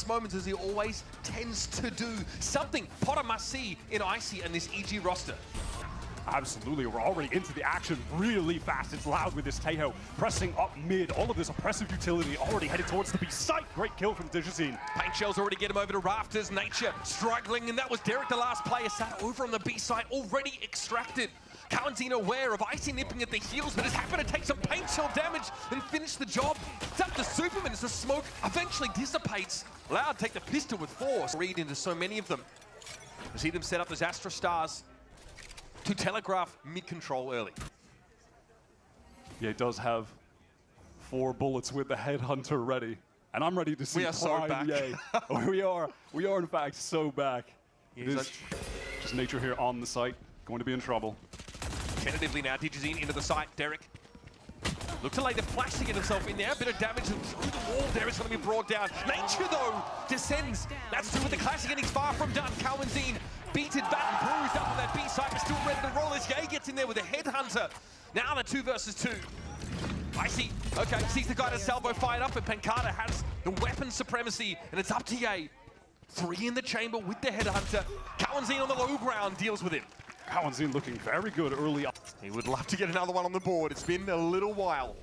moments as he always tends to do. Something Potter must see in Icy and this EG roster. Absolutely, we're already into the action really fast. It's Loud with this Tejo pressing up mid. All of this oppressive utility already headed towards the B site. Great kill from drxvsns. Paint shells already get him over to Rafters. Nature struggling, and that was Derek, the last player, sat over on the B site, already extracted. Kawanzin aware of Icy nipping at the heels, but has happened to take some paint shell damage and finish the job. It's up to Superman as the smoke eventually dissipates. Loud take the pistol with force. Read into so many of them. You see them set up as Astra Stars to telegraph mid-control early. Yeah, he does have 4 bullets with the Headhunter ready. And I'm ready to see we are so back. we are in fact so back. Yeah, it is just Nature here on the site, going to be in trouble. Tentatively now, drxvsns into the site. Derek looks to lay the flash to get himself in there. A bit of damage through the wall. Derek's going to be brought down. Nature, though, descends. That's two with the classic, and he's far from done. Kawanzin beaten, battered, bruised up on that B side, but still ready to roll. As Ye gets in there with a Headhunter. Now the 2 versus 2. Icy, okay, sees the guy to salvo fired up, and Pancada has the weapon supremacy, and it's up to Ye. 3 in the chamber with the Headhunter. Kawanzin on the low ground deals with him. Kawanzin looking very good early on. He would love to get another one on the board. It's been a little while.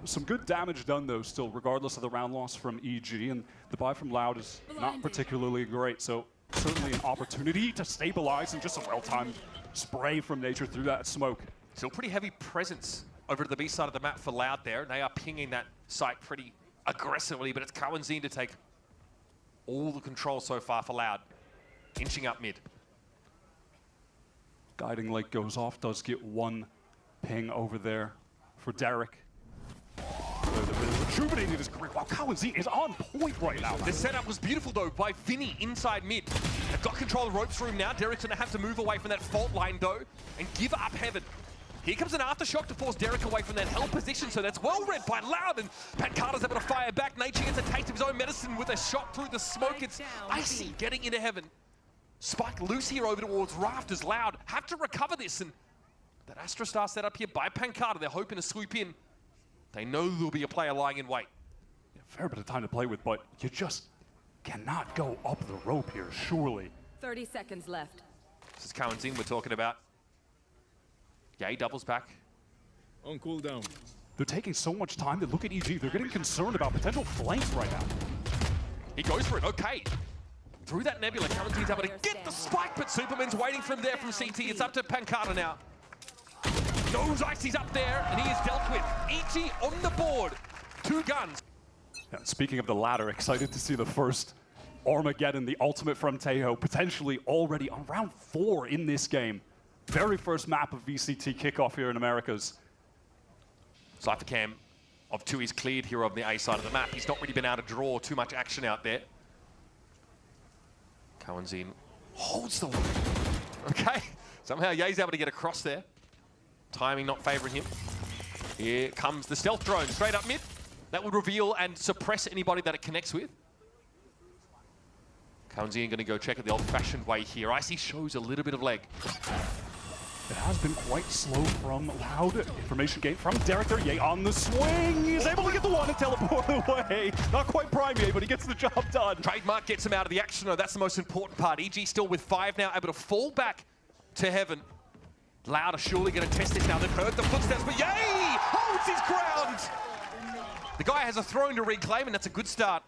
Some good damage done though still, regardless of the round loss from EG, and the buy from Loud is not particularly great, so certainly an opportunity to stabilize and just a well-timed spray from Nature through that smoke. Still pretty heavy presence over to the B side of the map for Loud there. They are pinging that site pretty aggressively, but it's Kawanzin to take all the control so far for Loud. Inching up mid. Guiding Light goes off, does get 1 ping over there for Derek. Rejuvenating his career. Wow, Kawanzin is on point right now. The setup was beautiful though by Vinny inside mid. They've got control of the ropes room now. Derek's gonna have to move away from that fault line though and give up heaven. Here comes an aftershock to force Derek away from that hell position, so that's well read by Loud, and Pancada's able to fire back. Nature gets a taste of his own medicine with a shot through the smoke. It's Icy getting into heaven. Spike loose here over towards Rafters. Loud have to recover this, and that Astra Star set up here by Pancada. They're hoping to swoop in. They know there'll be a player lying in wait. Yeah, fair bit of time to play with, but you just cannot go up the rope here, surely. 30 seconds left. This is Kawanzin we're talking about. Ye doubles back. On cooldown. They're taking so much time to look at EG. They're getting concerned about potential flanks right now. He goes for it, okay. Through that nebula, Kawanzin's able to get the spike, but Superman's waiting from there from CT. It's up to Pancada now. Knows Icy's up there, and he is dealt with. EG on the board. 2 guns. Yeah, speaking of the latter, excited to see the first Armageddon, the ultimate from Tejo, potentially already on round 4 in this game. Very first map of VCT kickoff here in Americas. Cypher cam of 2 is cleared here on the A side of the map. He's not really been able to draw too much action out there. Kawanzin holds the lead. Okay, somehow Ye's able to get across there. Timing not favoring him. Here comes the stealth drone straight up mid. That would reveal and suppress anybody that it connects with. Kawanzin going to go check it the old-fashioned way here. Icy shows a little bit of leg. It has been quite slow from Loud. Information gain from Derek there. Ye on the swing. He's able to get the 1 and teleport away. Not quite prime Ye, but he gets the job done. Trademark gets him out of the action, though. That's the most important part. EG still with 5 now, able to fall back to heaven. Loud are surely going to test this now. They've heard the footsteps, but Ye holds his ground. The guy has a throne to reclaim, and that's a good start.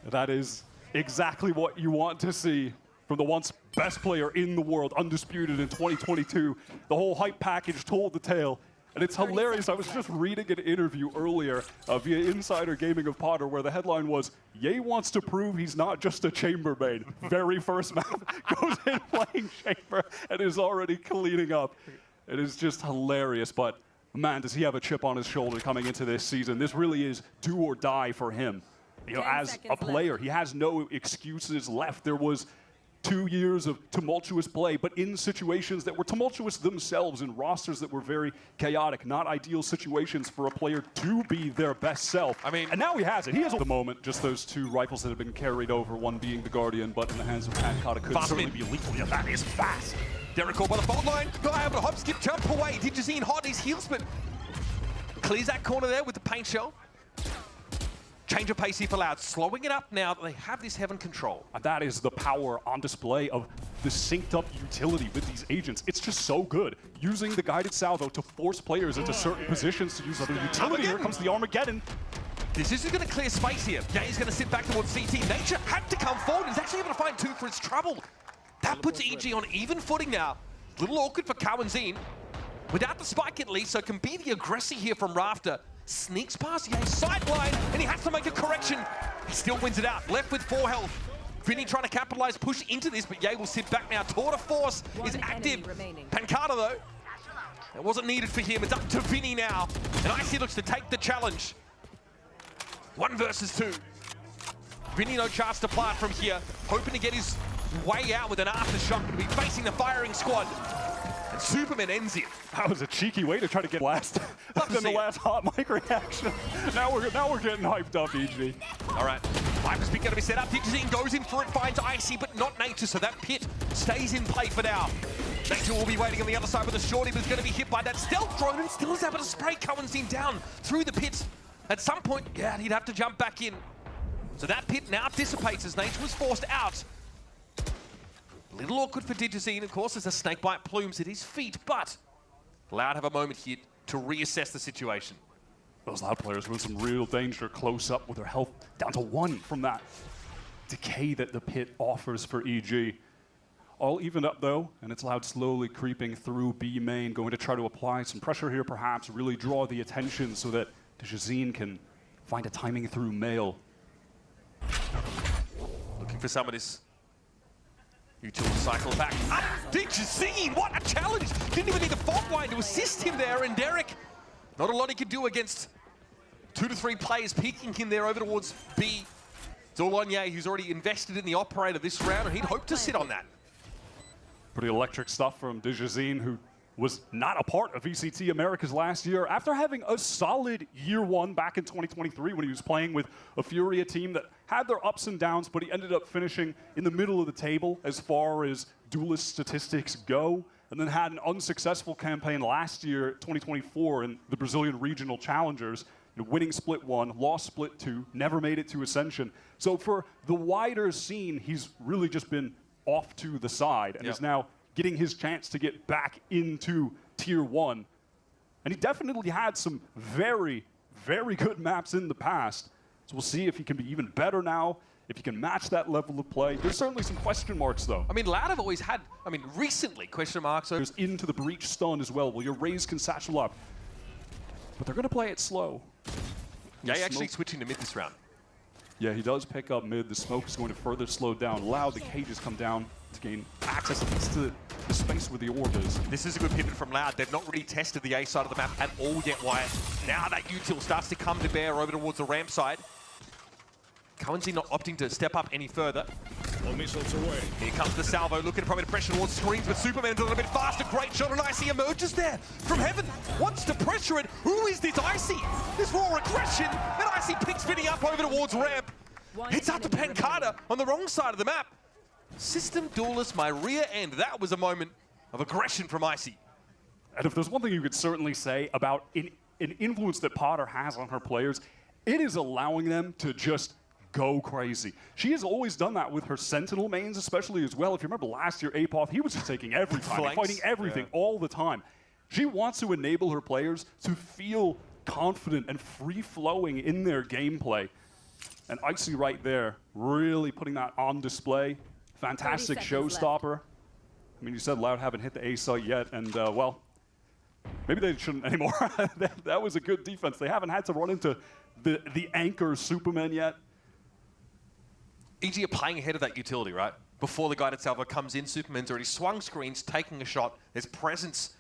That is exactly what you want to see from the once best player in the world, undisputed in 2022. The whole hype package told the tale. And it's hilarious. I was just reading an interview earlier via Insider Gaming of Potter where the headline was, Ye wants to prove he's not just a chambermaid. Very first map, goes in playing chamber and is already cleaning up. It is just hilarious, but man, does he have a chip on his shoulder coming into this season. This really is do or die for him. You know, as a player, he has no excuses left. There was 2 years of tumultuous play, but in situations that were tumultuous themselves, in rosters that were very chaotic, not ideal situations for a player to be their best self. I mean, and now he has it. He has at the moment just those 2 rifles that have been carried over, one being the Guardian, but in the hands of Pancada could certainly be lethal. Yeah, that is fast. Derek caught by the fault line. Not able to hop, skip, jump away. drxvsns hot his heels, but clears that corner there with the paint shell. Change of pace here for Loud, slowing it up now that they have this Heaven control. And that is the power on display of the synced up utility with these agents. It's just so good. Using the guided salvo to force players into certain positions to use other utility. Here comes the Armageddon. This isn't going to clear space here. He's going to sit back towards CT. Nature had to come forward. He's actually able to find two for his trouble. That puts EG on even footing now. A little awkward for Cowanzine. Without the spike at least, so can be the aggressor here from Rafter. Sneaks past Ye's sideline, and he has to make a correction. He still wins it out, left with 4 health. Vinny trying to capitalize, push into this, but Ye will sit back now. Tour de Force is active. Pancada, though, it wasn't needed for him. It's up to Vinny now. And Icy looks to take the challenge. 1 versus 2. Vinny no chance to plant from here. Hoping to get his way out with an aftershock, but to be facing the firing squad. And Superman ends it. That was a cheeky way to try to get last. Then the last hot mic reaction. Now we're getting hyped up, EG. All right, Viper's pick gonna be set up. Digizine goes in for it, finds Icy, but not Nature, so that pit stays in play for now. Nature will be waiting on the other side with a shorty, but is gonna be hit by that stealth drone and still is able to spray Cowanzine down through the pits. At some point, yeah, he'd have to jump back in. So that pit now dissipates as Nature was forced out. A little awkward for Digizine, of course, as a snakebite plumes at his feet, but Loud have a moment here to reassess the situation. Those Loud players were in some real danger close up with their health down to 1 from that decay that the pit offers for EG. All evened up though, and it's Loud slowly creeping through B main, going to try to apply some pressure here perhaps, really draw the attention so that Digizine can find a timing through Mail. Looking for some of this utility cycle back. Digizine, what a challenge! Didn't even need the fault line to assist him there, and Derek, not a lot he could do against 2 to 3 players peeking him there over towards B. It's all on Ye, who's already invested in the operator this round, and he'd hope to sit on that. Pretty electric stuff from Digizine, who was not a part of VCT Americas last year after having a solid year 1 back in 2023 when he was playing with a Furia team that had their ups and downs, but he ended up finishing in the middle of the table as far as duelist statistics go, and then had an unsuccessful campaign last year, 2024, in the Brazilian Regional Challengers, winning Split 1, lost Split 2, never made it to Ascension. So for the wider scene, he's really just been off to the side and is now getting his chance to get back into Tier 1. And he definitely had some very, very good maps in the past. So we'll see if he can be even better now, if he can match that level of play. There's certainly some question marks, though. I mean, Loud have always had, recently, question marks. There's into the breach stun as well. Well, your Raze can satchel up. But they're going to play it slow. Yeah, actually switching to mid this round. Yeah, he does pick up mid. The smoke is going to further slow down Loud. The cages come down to gain access at least to the space where the orb is. This is a good pivot from Loud. They've not really tested the A side of the map at all yet, Wyatt. Now that util starts to come to bear over towards the ramp side. Cowanzine not opting to step up any further. All missiles away. Here comes the salvo, looking to probably pressure towards screens, but Superman's a little bit faster. Great shot, and Icy emerges there from Heaven. Wants to pressure it. Who is this Icy? This raw aggression, and Icy picks Vinny up over towards ramp. Hits out to Pancada on the wrong side of the map. System duelist, my rear end. That was a moment of aggression from Icy. And if there's one thing you could certainly say about an influence that Potter has on her players, it is allowing them to just go crazy. She has always done that with her Sentinel mains especially as well. If you remember last year, Apoth, he was just taking every time, fighting everything all the time. She wants to enable her players to feel confident and free-flowing in their gameplay. And Icy right there, really putting that on display. Fantastic showstopper. I mean, you said Loud haven't hit the A site yet, and well, maybe they shouldn't anymore. That was a good defense. They haven't had to run into the anchor Superman yet. EG are playing ahead of that utility, right? Before the guided salvo comes in, Superman's already swung screens, taking a shot. There's presence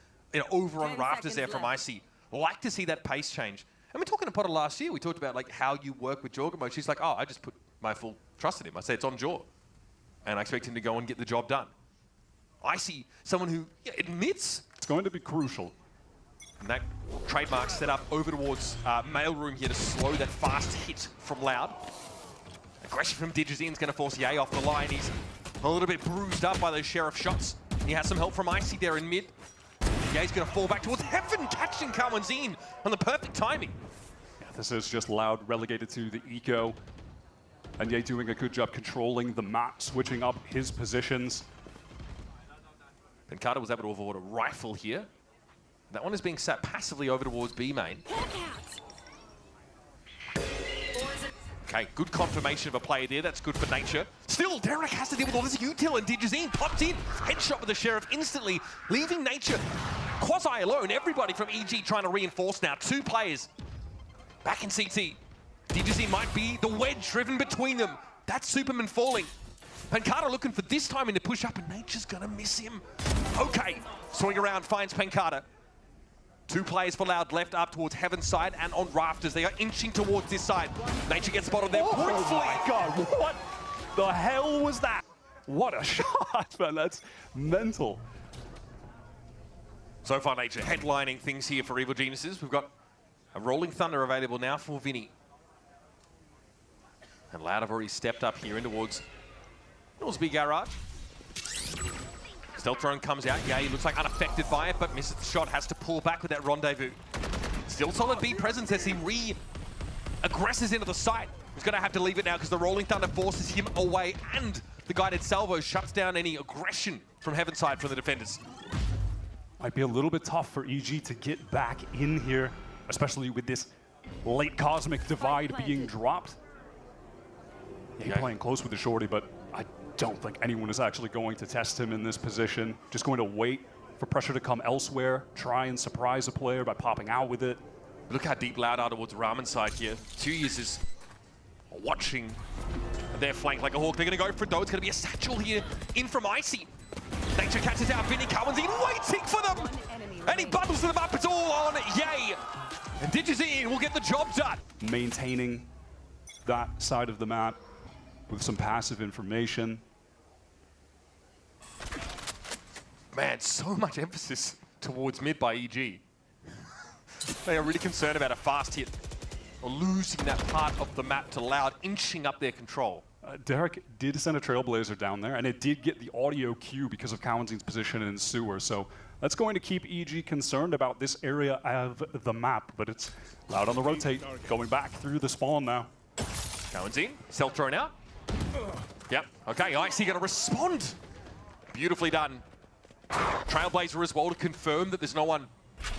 over on rafters there from Icy. Like to see that pace change. And we're talking to Potter last year. We talked about like how you work with Jorgamo. She's like, oh, I just put my full trust in him. I say it's on Jaw. And I expect him to go and get the job done. Icy, someone who admits. It's going to be crucial. And that trademark set up over towards mailroom here to slow that fast hit from Loud. Aggression from Digizine is going to force Ye off the line. He's a little bit bruised up by those Sheriff shots. He has some help from Icy there in mid. Ye's going to fall back towards Heaven, catching Cowanzine on the perfect timing. Yeah, This is just Loud relegated to the eco. And Ye doing a good job controlling the map, switching up his positions. Pencada was able to avoid a rifle here. That one is being sat passively over towards B main. Okay, good confirmation of a play there. That's good for Nature. Still, Derek has to deal with all this util, and Digizine popped in. Headshot with the Sheriff instantly, leaving Nature quasi alone. Everybody from EG trying to reinforce now. 2 players back in CT. Digizine might be the wedge driven between them. That's Superman falling. Pencada looking for this timing to push up, and Nature's gonna miss him. Okay, swing around, finds Pencada. 2 players for Loud left up towards Heaven's side and on rafters. They are inching towards this side. Nature gets spotted there. Oh my god, what the hell was that? What a shot, man, that's mental. So far, Nature headlining things here for Evil Geniuses. We've got a Rolling Thunder available now for Vinny. And Loud have already stepped up here in towards Millsby Garage. Stealth drone comes out. Yeah, he looks like unaffected by it, but misses the shot. Has to pull back with that rendezvous. Still solid B presence as he re-aggresses into the site. He's going to have to leave it now because the Rolling Thunder forces him away, and the guided salvo shuts down any aggression from Heaven's side from the defenders. Might be a little bit tough for EG to get back in here, especially with this late Cosmic Divide being dropped. He's playing close with the shorty, but I don't think anyone is actually going to test him in this position. Just going to wait for pressure to come elsewhere, try and surprise a player by popping out with it. Look how deep Loud are towards Ramen side here. 2 users watching their flank like a hawk. They're going to go for it though. It's going to be a satchel here in from Icy. Nature catches out Vinny Cowan's in, waiting for them! And he bundles them up. It's all on Ye. And Digizine will get the job done. Maintaining that side of the map with some passive information. Man, so much emphasis towards mid by EG. They are really concerned about a fast hit or losing that part of the map to Loud, inching up their control. Derek did send a Trailblazer down there, and it did get the audio cue because of Cowanzine's position in sewer, so that's going to keep EG concerned about this area of the map, but it's Loud on the rotate, going back through the spawn now. Cowanzine, self thrown out. Yep, okay, Icy gonna respond. Beautifully done. Trailblazer as well to confirm that there's no one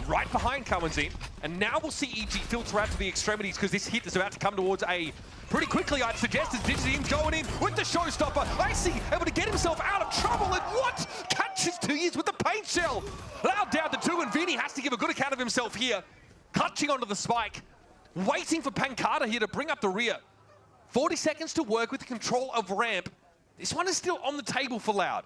right behind Cowanzine. And now we'll see EG filter out to the extremities because this hit is about to come towards A pretty quickly, I'd suggest, as Digizine going in with the showstopper. Icy able to get himself out of trouble, and what? Catches 2 years with the paint shell. Loud down to 2, and Vinny has to give a good account of himself here. Clutching onto the spike, waiting for Pencada here to bring up the rear. 40 seconds to work with the control of ramp. This one is still on the table for Loud.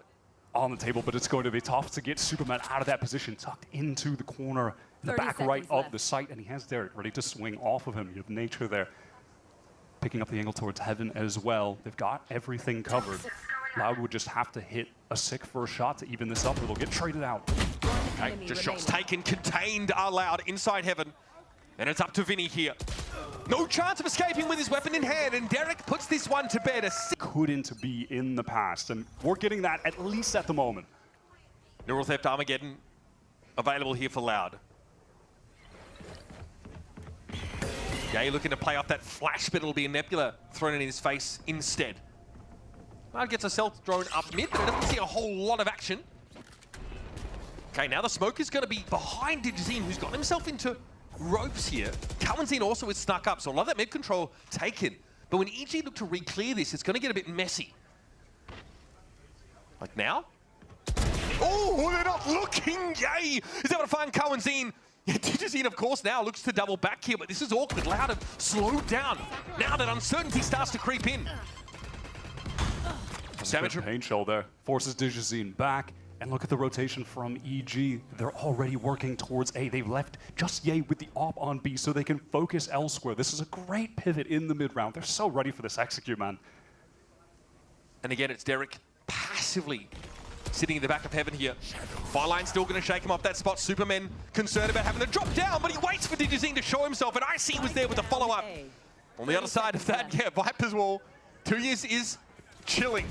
On the table, but it's going to be tough to get Superman out of that position, tucked into the corner in the back right of the site, and he has Derek ready to swing off of him. You have Nature there, picking up the angle towards Heaven as well. They've got everything covered. Loud would just have to hit a sick first shot to even this up, or they'll get traded out. Okay, just shots taken, contained are Loud inside Heaven. And it's up to Vinny here. No chance of escaping with his weapon in hand, and Derek puts this one to bed. Couldn't be in the past, and we're getting that at least at the moment. Neural Theft Armageddon available here for Loud. Gay looking to play off that flash, but it'll be a Nebula thrown in his face instead. Loud gets a stealth drone up mid, but it doesn't see a whole lot of action. Okay, now the smoke is going to be behind Digizine, who's got himself into ropes here. Cowanzine also is snuck up, so a lot of that mid control taken. But when EG look to re-clear this, it's going to get a bit messy. Like now? Oh, they're not looking! Yay! Is able to find Cowanzine. Yeah, Digizine, of course, now looks to double back here, but this is awkward. Loud have slowed down. Now that uncertainty starts to creep in. Damage paint shell there forces Digizine back. And look at the rotation from EG. They're already working towards A. They've left just Ye with the op on B so they can focus elsewhere. This is a great pivot in the mid-round. They're so ready for this execute, man. And again, it's Derek passively sitting in the back of Heaven here. Fireline still going to shake him off that spot. Superman concerned about having to drop down, but he waits for Digizine to show himself, and Icy was there with the follow-up. On the other side of that, yeah, Viper's Wall. 2 years is chilling.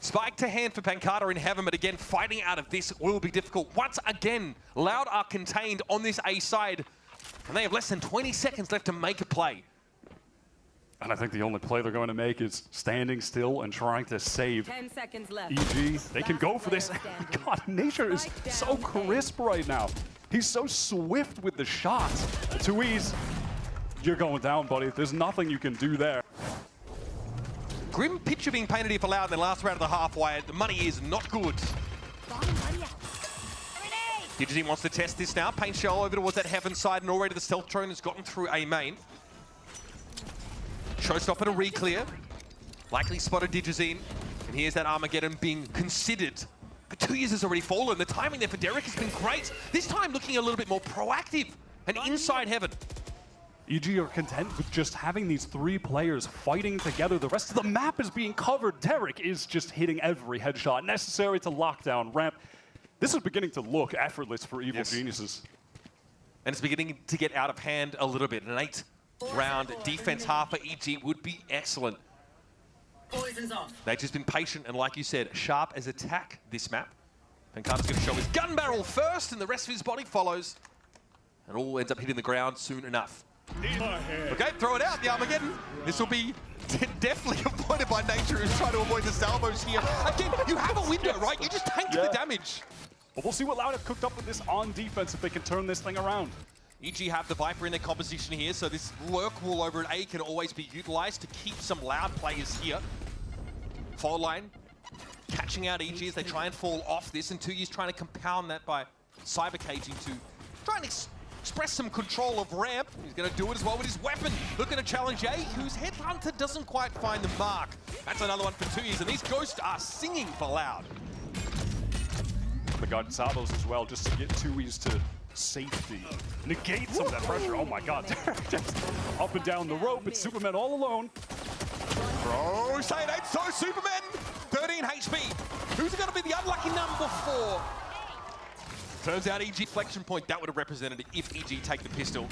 Spike to hand for Pencada in Heaven, but again, fighting out of this will be difficult. Once again, Loud are contained on this A side. And they have less than 20 seconds left to make a play. And I think the only play they're going to make is standing still and trying to save 10 seconds left. EG. They can go for this. God, Nature is so crisp right now. He's so swift with the shots. Tuiz, you're going down, buddy. There's nothing you can do there. Grim picture being painted here for Loud in the last round of the halfway. The money is not good. DigiZ wants to test this now. Paint shell over towards that heaven side, and already the stealth drone has gotten through A main. Showstopper to re-clear. Likely spotted DigiZ. And here's that Armageddon being considered. But 2 years has already fallen. The timing there for Derek has been great. This time looking a little bit more proactive and inside heaven. EG are content with just having these 3 players fighting together. The rest of the map is being covered. Derek is just hitting every headshot necessary to lock down ramp. This is beginning to look effortless for Evil Geniuses. And it's beginning to get out of hand a little bit. An 8-round defense half for EG would be excellent. They've just been patient and, like you said, sharp as attack this map. Pancada's going to show his gun barrel first, and the rest of his body follows. And all ends up hitting the ground soon enough. Okay, throw it out, the Armageddon. This will be definitely avoided by Nature, who's trying to avoid the salvos here. Again, you have a window, right? You just tank the damage. But we'll see what Loud have cooked up with this on defense if they can turn this thing around. EG have the Viper in their composition here, so this lurk wall over at A can always be utilized to keep some Loud players here. Forward line catching out EG as they try and fall off this, and 2 years trying to compound that by cyber caging to try and express some control of ramp. He's going to do it as well with his weapon. Looking to challenge A, whose Headhunter doesn't quite find the mark. That's another one for 2 years, and these ghosts are singing for Loud. The Gonzalos as well, just to get Tuiz to safety. Negate some of that pressure. Oh my God, just up and down the rope. It's Superman all alone. Bro, say it ain't so, Superman! 13 HP. Who's going to be the unlucky number 4? Turns out EG flexion point, that would have represented it if EG take the pistol.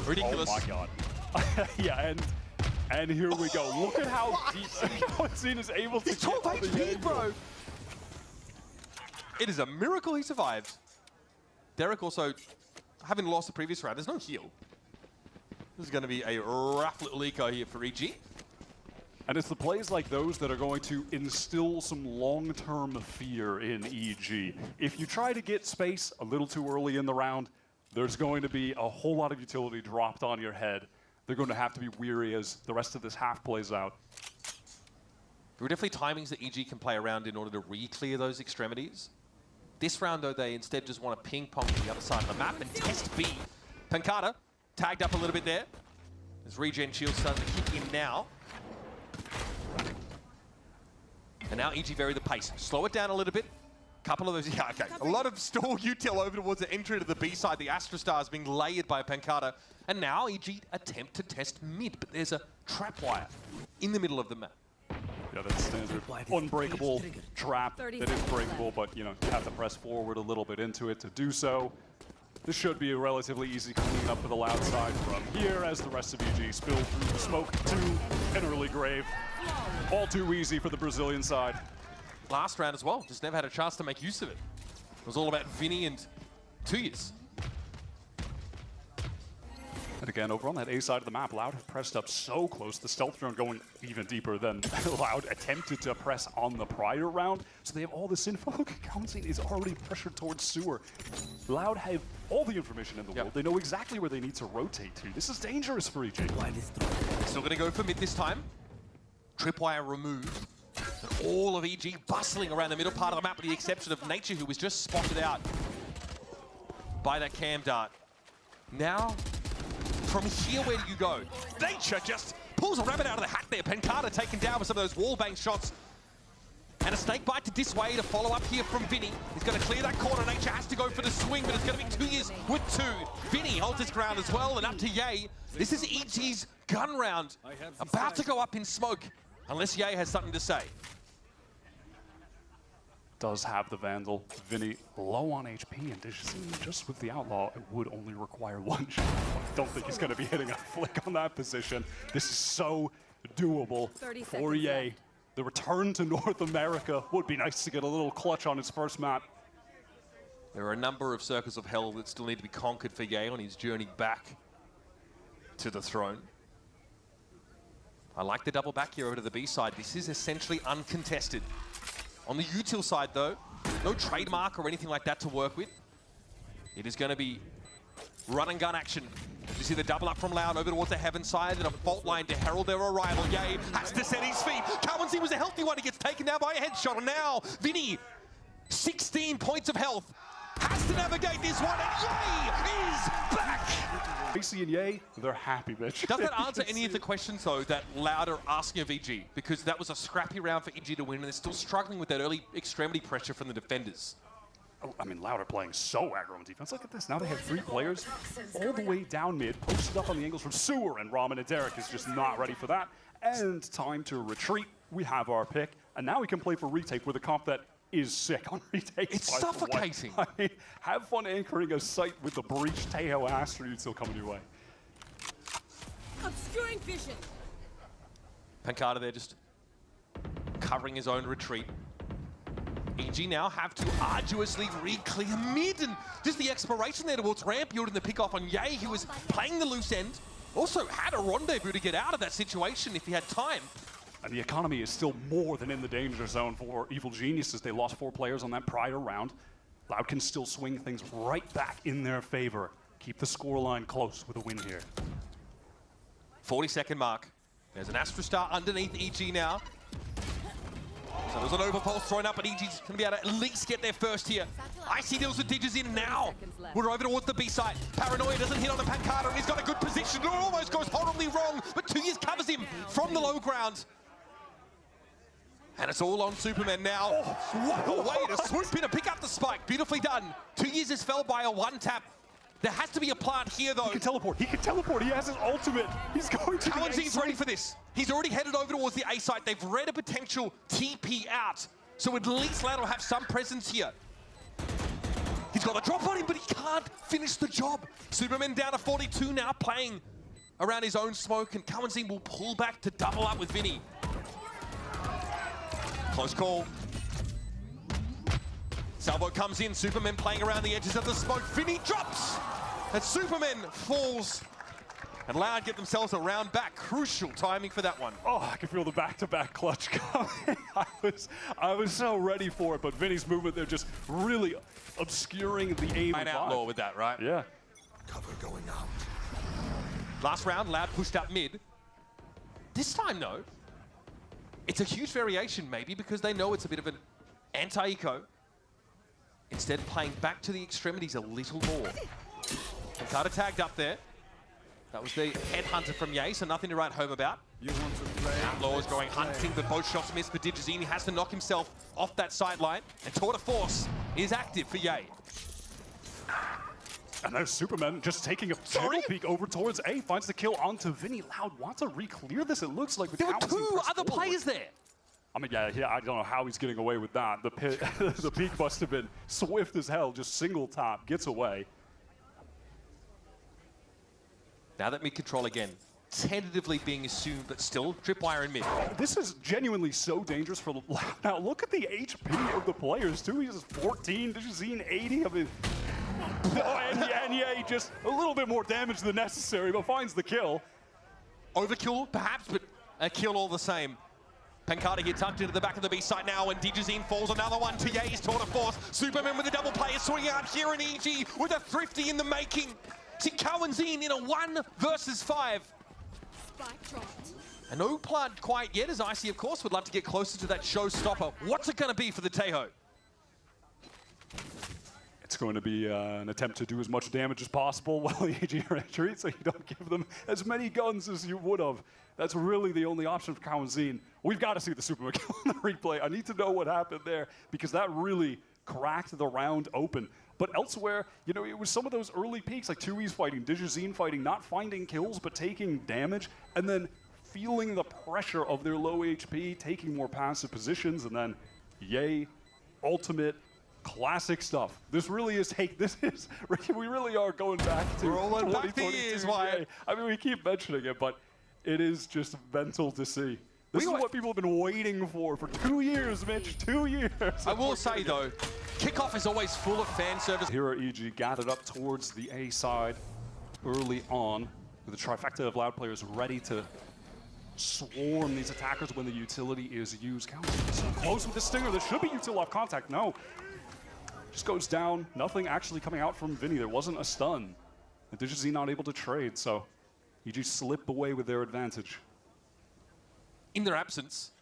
Ridiculous. Oh my God. Yeah, and here we go. Look at how deep Zine is able to He's 12 get the HP, angle. bro. It is a miracle he survived. Derek also, having lost the previous round, there's no heal. This is going to be a rough little eco here for EG. And it's the plays like those that are going to instill some long-term fear in EG. If you try to get space a little too early in the round, there's going to be a whole lot of utility dropped on your head. They're going to have to be weary as the rest of this half plays out. There are definitely timings that EG can play around in order to re-clear those extremities. This round, though, they instead just want to ping-pong to the other side of the map and test B. Pancada tagged up a little bit there. As regen shields starting to kick in now. And now EG vary the pace. Slow it down a little bit. Couple of those, yeah, okay. A lot of stall util over towards the entry to the B side. The Astra Star is being layered by Pancada. And now EG attempt to test mid, but there's a trap wire in the middle of the map. Yeah, that's standard unbreakable trap that is breakable, but you know, you have to press forward a little bit into it to do so. This should be a relatively easy clean up for the Loud side from here as the rest of EG spill through the smoke to an early grave. All too easy for the Brazilian side. Last round as well, just never had a chance to make use of it. It was all about Vinny and 2 years. And again, over on that A side of the map, Loud have pressed up so close. The stealth drone going even deeper than Loud attempted to press on the prior round. So they have all this info. Look, Counting is already pressured towards sewer. Loud have all the information in the world. They know exactly where they need to rotate to. This is dangerous for EG. Still going to go for mid this time. Tripwire removed. And all of EG bustling around the middle part of the map with the exception of Nature, who was just spotted out by that cam dart. Now, from here, where do you go? Nature just pulls a rabbit out of the hat there. Pancada taken down with some of those wall bang shots. And a snake bite to dissuade, a follow up here from Vinny. He's going to clear that corner. Nature has to go for the swing, but it's going to be 2 years with 2. Vinny holds his ground as well, and up to Ye. This is EG's gun round. About to go up in smoke, unless Ye has something to say. Does have the Vandal. Vinny low on HP, and just with the Outlaw, it would only require 1 shot. I don't think he's going to be hitting a flick on that position. This is so doable for Ye. The return to North America would be nice to get a little clutch on his first map. There are a number of circles of hell that still need to be conquered for Ye on his journey back to the throne. I like the double back here over to the B side. This is essentially uncontested. On the util side though, no trademark or anything like that to work with. It is going to be run and gun action. You see the double up from Loud over towards the heaven side and a fault line to herald their arrival. Ye has to set his feet. Cowancy was a healthy one. He gets taken down by a headshot. And now Vinny, 16 points of health, has to navigate this one. And Ye is back. AC and Ye, they're happy, bitch. Does that answer any of the questions, though, that Loud are asking of EG? Because that was a scrappy round for EG to win, and they're still struggling with that early extremity pressure from the defenders. I mean, Loud are playing so aggro on defense. Look at this. Now they have 3 players all the way down mid, posted up on the angles from Sewer, and Ramen and Derek is just not ready for that. And time to retreat. We have our pick, and now we can play for retake with a comp that is sick on retake. It's suffocating. I mean, have fun anchoring a site with the breach Tejo Astro still coming your way. Obscuring vision. Pancada there just covering his own retreat. EG now have to arduously re-clear mid, and just the exploration there towards ramp yielding the pick off on Ye, who was playing the loose end. Also had a rendezvous to get out of that situation if he had time. And the economy is still more than in the danger zone for Evil Geniuses. They lost 4 players on that prior round. Loud can still swing things right back in their favor. Keep the scoreline close with a win here. 40-second mark. There's an Astrostar underneath EG now. So there's an overpulse thrown up, but EG's going to be able to at least get there first here. Icy deals with Digits in now. We're over towards the B side. Paranoia doesn't hit on the Pancada, and he's got a good position. It almost goes horribly wrong, but 2 years covers him from the low ground. And it's all on Superman now. Oh, what a way to swoop in and pick up the spike. Beautifully done. 2 years is fell by a 1-tap. There has to be a plant here, though. He can teleport. He can teleport. He has his ultimate. He's going to Cowancy's ready for this. He's already headed over towards the A site. They've read a potential TP out. So at least Loud will have some presence here. He's got a drop on him, but he can't finish the job. Superman down to 42 now, playing around his own smoke, and Cowancy will pull back to double up with Vinny. Close call. Salvo comes in, Superman playing around the edges of the smoke. Vinny drops, and Superman falls. And Loud get themselves a round back. Crucial timing for that one. Oh, I can feel the back-to-back clutch coming. I was so ready for it, but Vinny's movement there just really obscuring the aim. An outlaw with that, right? Yeah. Cover going out. Last round, Loud pushed up mid. This time, though, it's a huge variation, maybe, because they know it's a bit of an anti-eco. Instead, playing back to the extremities a little more. Pancada tagged up there. That was the headhunter from Ye, so nothing to write home about. You want to play? Outlaws going hunting, but both shots missed for Digizine. He has to knock himself off that sideline. And Tour de Force is active for Ye. And there's Superman just taking a total peek over towards A, finds the kill onto Vinny. Loud wants to re-clear this, it looks like. There were 2 other players there. I mean, yeah, I don't know how he's getting away with that. The peek must have been swift as hell, just single tap, gets away. Now that mid-control again, tentatively being assumed, but still tripwire in mid. This is genuinely so dangerous for Loud. Now look at the HP of the players too. He's 14, Digizine 80 of it. Oh, and yeah, just a little bit more damage than necessary, but finds the kill. Overkill, perhaps, but a kill all the same. Pancada here tucked into the back of the B site now, and Digizine falls another one to Ye's Tour de Force. Superman with a double play is swinging out here, and EG with a thrifty in the making. See Cowancy in a 1 versus 5. Spike dropped. And no plant quite yet, as Icy, of course, would love to get closer to that showstopper. What's it going to be for the Tejo? It's going to be an attempt to do as much damage as possible while the AG are retreat, so you don't give them as many guns as you would have. That's really the only option for Cowancy. We've got to see the Superman kill in the replay. I need to know what happened there, because that really cracked the round open. But elsewhere, you know, it was some of those early peaks, like 2E's fighting, Digizine fighting, not finding kills, but taking damage, and then feeling the pressure of their low HP, taking more passive positions, and then, Ye, ultimate, classic stuff. This really is we really are going back to rolling back the years, Wyatt. I mean, we keep mentioning it, but it is just mental to see. This is what people have been waiting for 2 years, Mitch. 2 years. I will say, though, Kickoff is always full of fan service. Here are EG gathered up towards the A side early on, with a trifecta of Loud players ready to swarm these attackers when the utility is used. So close with the stinger. There should be util off contact. No. Just goes down. Nothing actually coming out from Vinny. There wasn't a stun. And DGZ not able to trade, so EG slip away with their advantage. In their absence,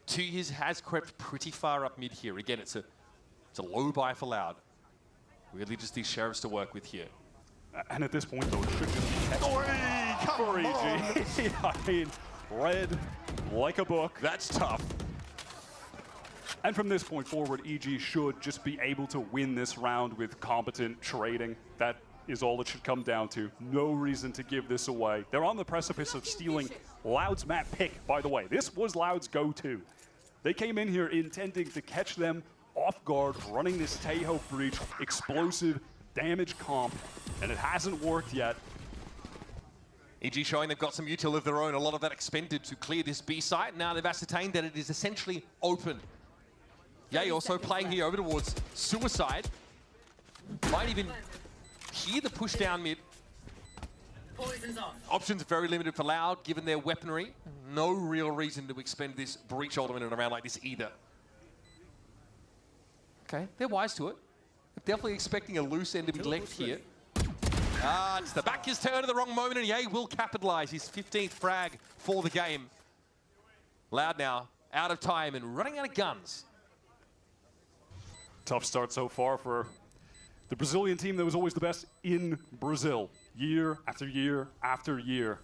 2 years has crept pretty far up mid here. Again, it's a low buy for Loud. Really just these sheriffs to work with here. And at this point, though, it should just be catch for EG. I mean, red like a book. That's tough. And from this point forward, EG should just be able to win this round with competent trading. That is all it should come down to. No reason to give this away. They're on the precipice of stealing Loud's map pick, by the way. This was Loud's go-to. They came in here intending to catch them off guard, running this Tejo breach, explosive damage comp, and it hasn't worked yet. EG showing they've got some util of their own, a lot of that expended to clear this B site. Now they've ascertained that it is essentially open. Yay also playing here over towards Suicide. Might even hear the push down mid. Options very limited for Loud, given their weaponry. No real reason to expend this breach ultimate in a round like this either. Okay, they're wise to it. They're definitely expecting a loose end to be left here. It's the back is turned at the wrong moment, and Ye will capitalize his 15th frag for the game. Loud now, out of time and running out of guns. Tough start so far for the Brazilian team that was always the best in Brazil, year after year after year.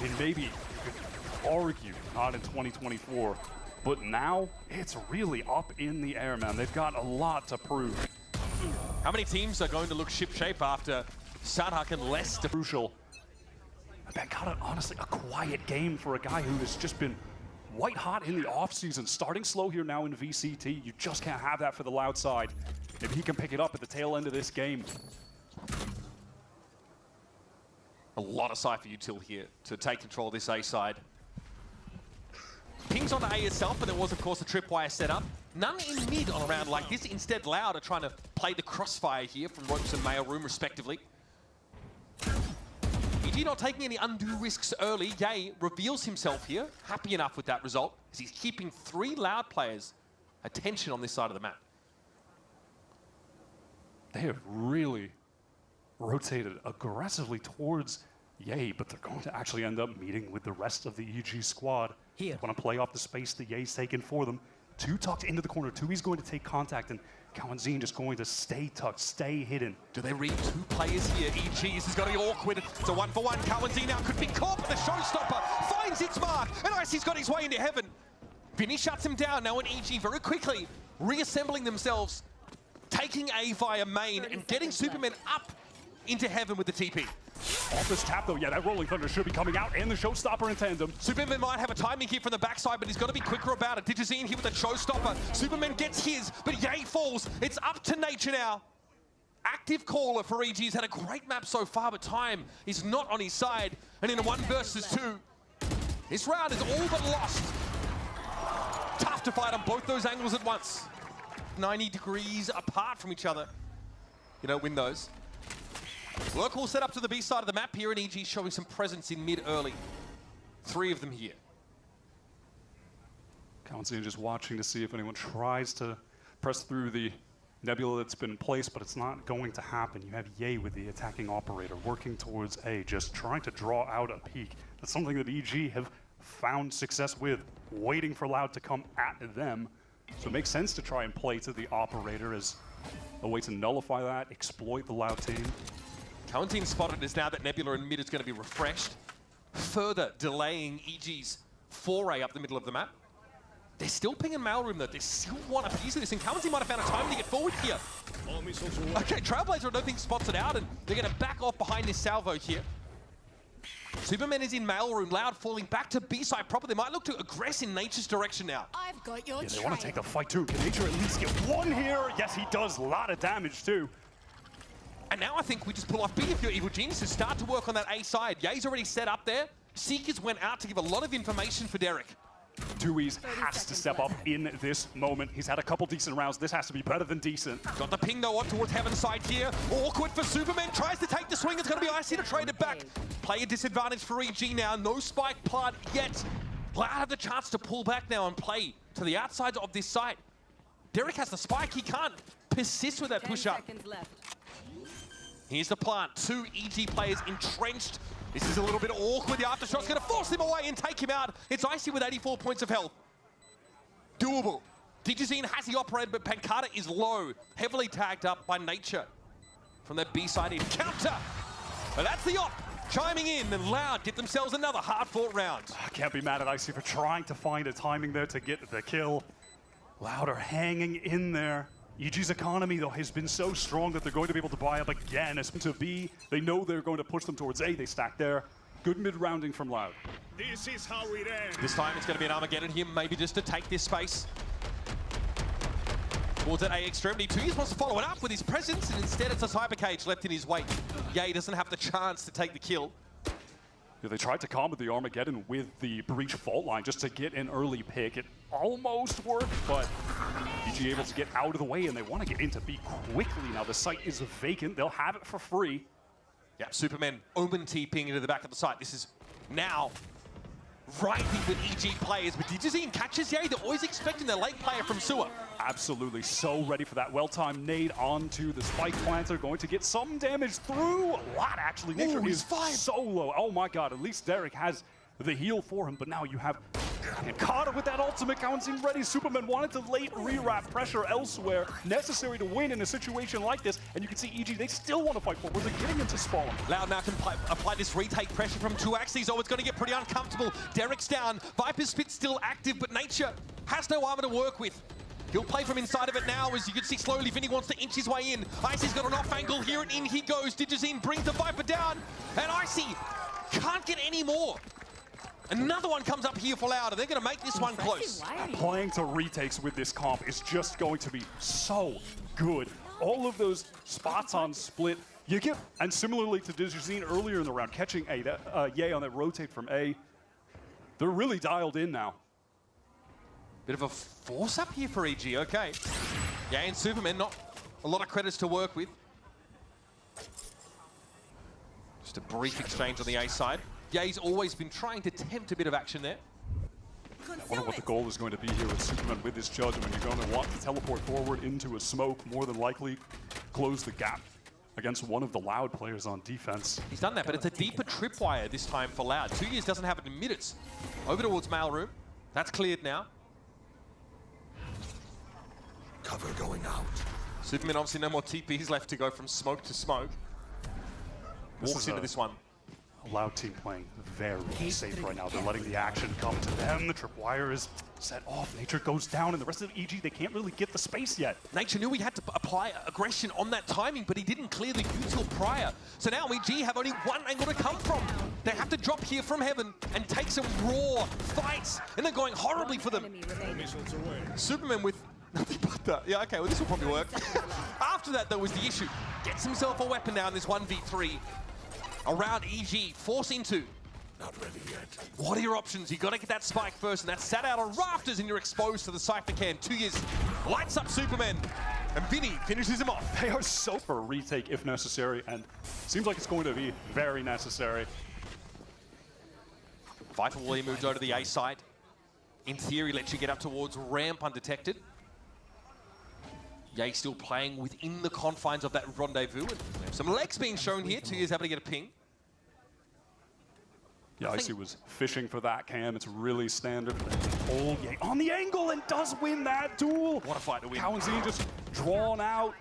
And maybe you could argue not in 2024, but now it's really up in the air, man. They've got a lot to prove. How many teams are going to look ship-shape after Sanhak and Leicester? Crucial. That got it, honestly, a quiet game for a guy who has just been white hot in the offseason. Starting slow here now in VCT. You just can't have that for the Loud side. If he can pick it up at the tail end of this game. A lot of Cypher util here to take control of this A side. Pings on A itself, and there was, of course, a tripwire setup. None in mid on a round like this. Instead, Loud are trying to play the crossfire here from ropes and mailroom, respectively. EG not taking any undue risks early. Ye reveals himself here. Happy enough with that result, as he's keeping 3 Loud players' attention on this side of the map. They have really rotated aggressively towards Ye, but they're going to actually end up meeting with the rest of the EG squad. Here. Want to play off the space that Ye's taken for them. 2 tucked into the corner. 2, he's going to take contact, and Kawanzin just going to stay tucked, stay hidden. Do they read 2 players here? EG, this is going to be awkward. It's a 1-for-1. Kawanzin now could be caught, but the showstopper finds its mark, and Icy's got his way into heaven. Vinny shuts him down now, and EG very quickly reassembling themselves, taking A via main and getting Superman up into heaven with the TP. Off this tap, though, yeah, that Rolling Thunder should be coming out, and the Showstopper in tandem. Superman might have a timing here from the backside, but he's got to be quicker about it. Digizine here with the Showstopper. Superman gets his, but Ye falls. It's up to nature now. Active caller for EG. He's had a great map so far, but time is not on his side. And in a 1 versus 2, this round is all but lost. Tough to fight on both those angles at once. 90 degrees apart from each other. You don't win those. Lurk will set up to the B side of the map here, and EG showing some presence in mid early. 3 of them here. Kawanzin just watching to see if anyone tries to press through the nebula that's been placed, but it's not going to happen. You have Ye with the attacking operator working towards A, just trying to draw out a peek. That's something that EG have found success with, waiting for Loud to come at them. So it makes sense to try and play to the operator as a way to nullify that, exploit the Loud team. Kawanzin spotted as now that Nebula in mid is going to be refreshed, further delaying EG's foray up the middle of the map. They're still pinging mailroom though. They still want a piece of this, and Kawanzin might have found a time to get forward here. Okay, Trailblazer I don't think spots it out, and they're going to back off behind this salvo here. Superman is in mailroom. Loud falling back to B side proper. They might look to aggress in Nature's direction now. I've got your Yeah, they want to take the fight too. Can Nature at least get 1 here? Yes, he does. A lot of damage too. And now I think we just pull off B if you're Evil Geniuses. Start to work on that A side. Ye's already set up there. Seekers went out to give a lot of information for Derek. Dewey's has to step up in this moment. He's had a couple decent rounds. This has to be better than decent. Got the ping though on towards Heaven's side here. Awkward for Superman. Tries to take the swing. It's going to be Icy to trade it back. Player disadvantage for EG now. No spike plant yet. Loud have the chance to pull back now and play to the outside of this site. Derek has the spike. He can't persist with that push up. Here's the plant. 2 EG players entrenched. This is a little bit awkward. The aftershot's going to force him away and take him out. It's Icy with 84 points of health. Doable. Digizine has the operator, but Pancada is low. Heavily tagged up by Nature. From that B side in. Counter! But that's the op. Chiming in, and Loud get themselves another hard-fought round. I can't be mad at Icy for trying to find a timing there to get the kill. Loud are hanging in there. EG's economy, though, has been so strong that they're going to be able to buy up again. As to B, they know they're going to push them towards A. They stack there. Good mid-rounding from Loud. This is how it ends. This time it's going to be an Armageddon here, maybe just to take this space. Towards that A extremity. 2Years wants to follow it up with his presence, and instead it's a Cyber Cage left in his wake. Ye doesn't have the chance to take the kill. Yeah, they tried to combat the Armageddon with the breach fault line just to get an early pick. It almost worked, but EG able to get out of the way, and they want to get into B quickly. Now the site is vacant. They'll have it for free. Yeah, Superman Omen TPing into the back of the site. This is now writhing with EG players, but Digizine catches Ye. They're always expecting the late player from Sewer. Absolutely so ready for that well-timed nade onto the spike planter. Going to get some damage through. A lot, actually. Nature is so low. Oh my god, at least Derek has the heal for him, but now you have Carter with that ultimate counting ready. Superman wanted to late rewrap pressure elsewhere, necessary to win in a situation like this, and you can see EG, they still want to fight forward. They're getting into spawn. Loud now can apply this retake pressure from 2 axes. Oh, it's going to get pretty uncomfortable. Derek's down. Viper's Spit still active, but Nature has no armor to work with. He'll play from inside of it now, as you can see slowly. Vinny wants to inch his way in. Icy's got an off angle here, and in he goes. Digizine brings the Viper down, and Icy can't get any more. Another one comes up here for Loud, and they're going to make this one close. Playing to retakes with this comp is just going to be so good. All of those spots on split, you get, and similarly to Digizine earlier in the round, catching Ye on that rotate from A, they're really dialed in now. Bit of a force up here for EG, okay. Ye and Superman, not a lot of credits to work with. Just a brief exchange on the A side. Ye's always been trying to tempt a bit of action there. I wonder what the goal is going to be here with Superman with this judge. When you're going to want to teleport forward into a smoke, more than likely close the gap against one of the Loud players on defense. He's done that, but it's a deeper tripwire this time for Loud. 2Years doesn't have it in minutes. Over towards mailroom. That's cleared now. Cover going out. Superman obviously no more TPs left to go from smoke to smoke. Walks into this one. A Loud team playing very safe right now. They're letting the action come to them. The tripwire is set off. Nature goes down, and the rest of EG, they can't really get the space yet. Nature knew he had to apply aggression on that timing, but he didn't clear the util prior. So now EG have only one angle to come from. They have to drop here from heaven and take some raw fights, and they're going horribly for them. Superman with nothing but that. Yeah, okay, well, this will probably work. After that, though, was the issue. Gets himself a weapon now in this 1v3. Around EG, force into. Not ready yet. What are your options? You got to get that spike first, and that's sat out on rafters, and you're exposed to the Cypher can. 2Years lights up Superman, and Vinny finishes him off. They are so for a retake if necessary, and seems like it's going to be very necessary. Viper Wally moved over to the A side. In theory, lets you get up towards ramp undetected. Ye still playing within the confines of that rendezvous. And some legs being shown here. 2Years able to get a ping. Yeah, Icy was fishing for that cam. It's really standard. Hold Ye on the angle and does win that duel. What a fight to win. Kawanzine just drawn out.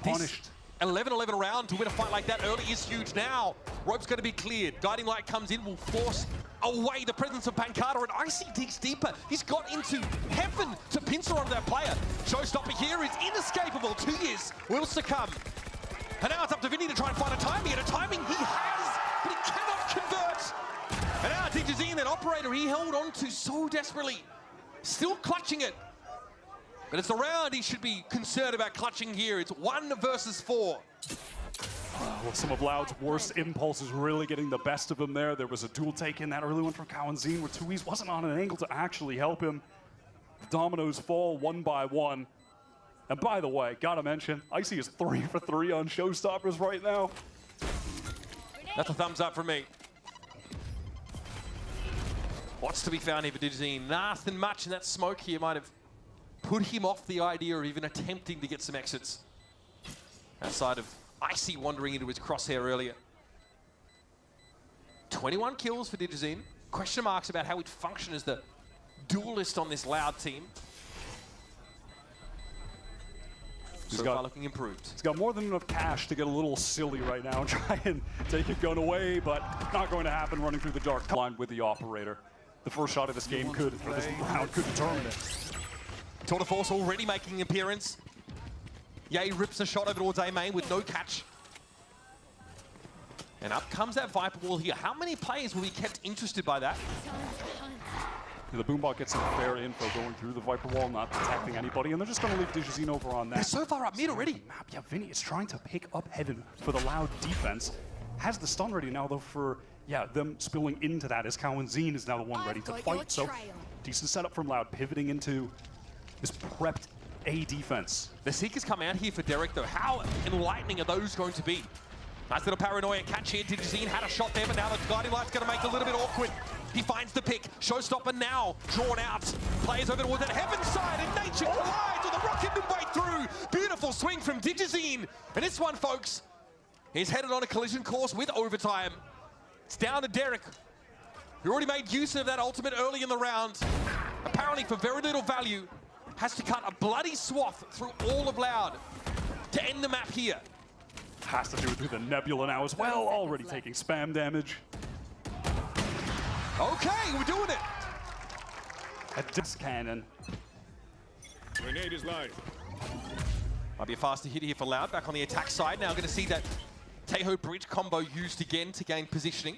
Punished. 11-11 round to win a fight like that early is huge now. Rope's going to be cleared. Guiding Light comes in, will force away the presence of Pancada, and Icy digs deeper. He's got into heaven to pincer onto that player. Showstopper here is inescapable. 2Years will succumb. And now it's up to Vinny to try and find a timing, and a timing he has, but he cannot convert. And now Digizine, that operator he held on to so desperately. Still clutching it. But it's a round he should be concerned about clutching here. It's 1 versus 4. Well, some of Loud's worst impulses really getting the best of him there. There was a dual take in that early one from Cowanzine where Tuiz wasn't on an angle to actually help him. The dominoes fall one by one. And by the way, gotta mention, Icy is 3 for 3 on Showstoppers right now. That's a thumbs up from me. What's to be found here for Digizine? Nothing much in that smoke here might have put him off the idea of even attempting to get some exits. Outside of Icy wandering into his crosshair earlier. 21 kills for Digizine. Question marks about how he'd function as the duelist on this Loud team. So far looking improved. He's got more than enough cash to get a little silly right now and try and take a gun away, but not going to happen running through the dark line with the operator. The first shot of this game could, or this round could determine it. Tour de Force already making an appearance. Ye rips a shot over towards A main with no catch. And up comes that Viper wall here. How many players will be kept interested by that? The Boombot gets some fair info going through the Viper wall, not detecting anybody, and they're just going to leave Digizine over on that. They're so far up mid already. Map. Yeah, Vinny is trying to pick up Heaven for the Loud defense. Has the stun ready now, though, for them spilling into that as Cowanzine is now the one ready to fight. So decent setup from Loud, pivoting into this prepped A defense. The Seekers come out here for Derek, though. How enlightening are those going to be? Nice little paranoia catch here. Digizine had a shot there, but now the guiding light's going to make it a little bit awkward. He finds the pick. Showstopper now drawn out. Players over towards that Heaven side, and Nature collides with a rocket midway through. Beautiful swing from Digizine. And this one, folks, is headed on a collision course with overtime. It's down to Derek, who already made use of that ultimate early in the round. Apparently, for very little value, has to cut a bloody swath through all of Loud to end the map here. Has to do it through the Nebula now as well, already taking spam damage. Okay, we're doing it. A disc cannon. Grenade is live. Might be a faster hit here for Loud. Back on the attack side now. Going to see that Teho Bridge combo used again to gain positioning.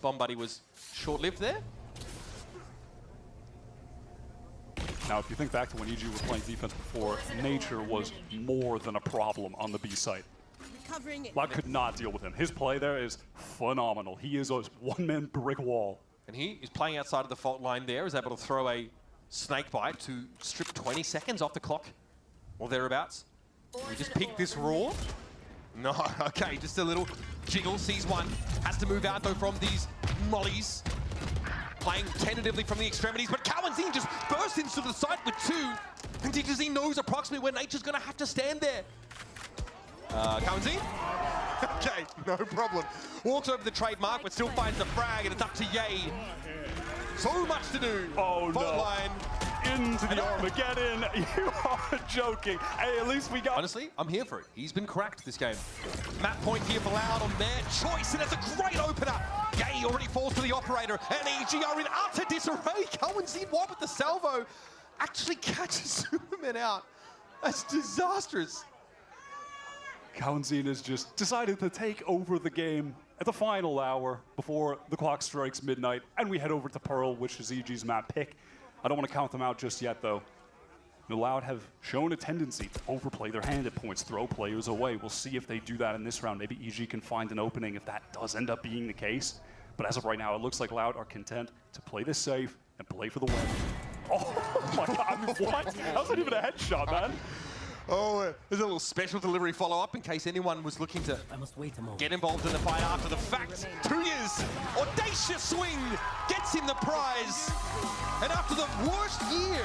Bomb Buddy was short-lived there. Now, if you think back to when EG were playing defense before, Nature was more than a problem on the B site. Loud could not deal with him. His play there is phenomenal. He is a one-man brick wall. And he is playing outside of the fault line there, is able to throw a snake bite to strip 20 seconds off the clock, or thereabouts. We just pick this raw. No, okay, just a little jiggle. Sees one, has to move out though from these mollies. Playing tentatively from the extremities, but Cowanzine just bursts into the site with 2. And Digizine knows approximately where Nature's gonna have to stand there. Cowanzine? Okay, no problem. Walks over the trademark, but still finds the frag, and it's up to Ye. So much to do. Oh, Fault no. line. Into the Armageddon. You are joking. Hey, at least we got... Honestly, I'm here for it. He's been cracked this game. Map point here for Loud on their choice, and it's a great opener. Ye already falls to the operator, and EG are in utter disarray. Cowanzine one with the salvo. Actually catches Superman out. That's disastrous. Cowanzine has just decided to take over the game at the final hour before the clock strikes midnight, and we head over to Pearl, which is EG's map pick. I don't want to count them out just yet, though. The Loud have shown a tendency to overplay their hand at points, throw players away. We'll see if they do that in this round. Maybe EG can find an opening if that does end up being the case. But as of right now, it looks like Loud are content to play this safe and play for the win. Oh my God, what? That wasn't even a headshot, man. Oh, there's a little special delivery follow-up in case anyone was looking to get involved in the fight after the fact. 2 years, audacious swing, gets him the prize. And after the worst year